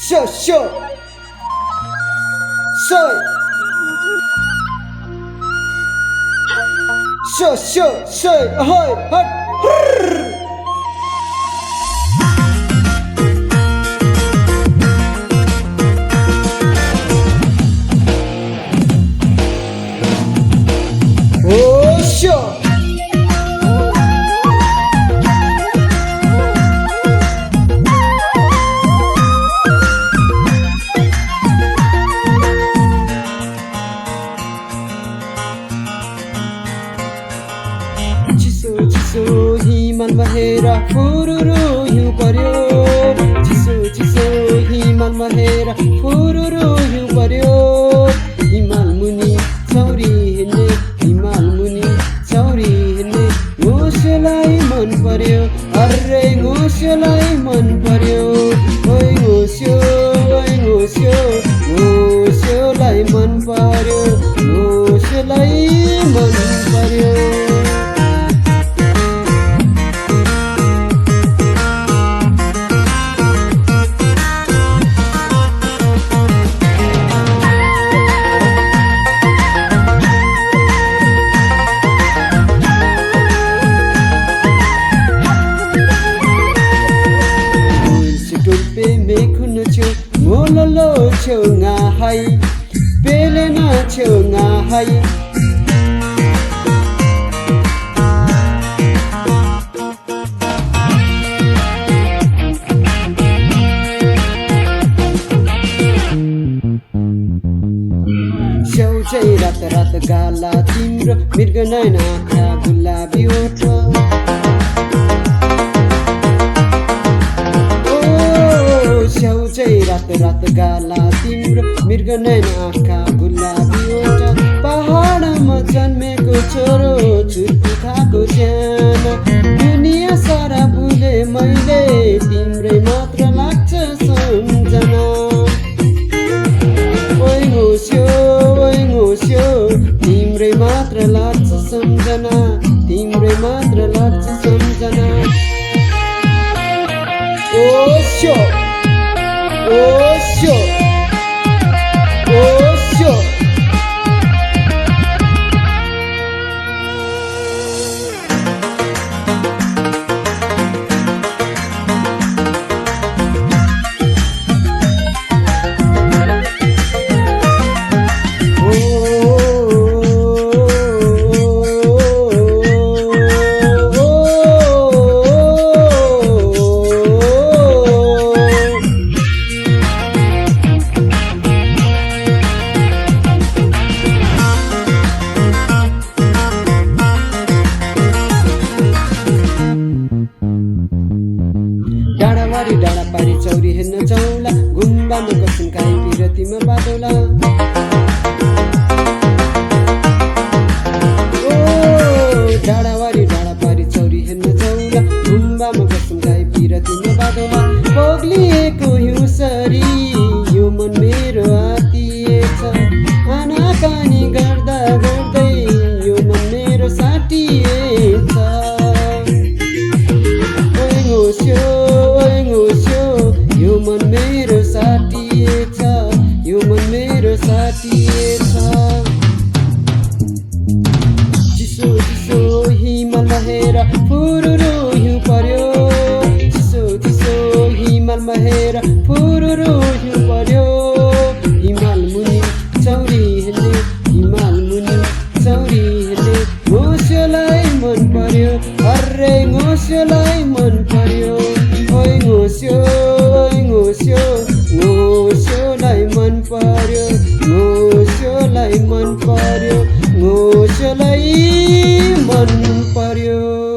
Sho sho soy sho sho soy ahoy hot brrr. Oh sure. चिसो चिसो हिमालमा हेर फुरुरु हिउँ पर्यो चिसो चिसो हिमालमा हेर फुरुरु हिउँ पर्यो हिमाल मुनि चौरी हिँड्ने हिमाल मुनि चौरी हिँड्ने घोस्योलाई मन पर्यो अरे घोस्योलाई मन पर्यो ओइ घोस्यो घोस्योलाई मन पर्यो घोस्योलाई मन पर्यो ngololo cheu nga hai pele na cheu nga hai cheu chai rat rat gala timro mirga naina kha gulabi oto रात रात गाला तिम्रो मृग नैन आँखा गुलाबी ओटा पहाडमा जन्मेको छोरो छुर्पी खाएको ज्यान दुनिया सारा भुले मैले तिम्रै मात्र लाग्छ सम्झना ओइ घोस्यो तिम्रै मात्र लाग्छ सम्झना तिम्रै मात्र लाग्छ सम्झना ओ स्यो Oh sure. Oh sure. डाँडावारी डाँडा पारी चौरी हेर्न जाउँला गुम्बामा कसम खाइ पिरतीमा बादौला ओ डाँडावारी डाँडा पारी चौरी हेर्न जाउँला गुम्बामा कसम खाइ पिरतीमा बादौला पग्लिएको हिउँसरी यो मन मेरो आतिएछ आनाकानी गर्दा गर्दै यो मन मेरो साटिएछ यो मन मेरो साटिएछ यो मन मेरो साटिएछ चिसो चिसो हिमालमा हेर फुरुरु हिउँ पर्यो चिसो चिसो हिमालमा हेर फुरुरु हिउँ पर्यो हिमाल मुनि चौरी हिँड्ने हिमाल मुनि चौरी हिँड्ने घोस्योलाई मन पर्यो अरे घोस्योलाई मन पर्यो ओइ घोस्योलाई मन पर्यो घोस्योलाई मन पर्यो घोस्योलाई मन पर्यो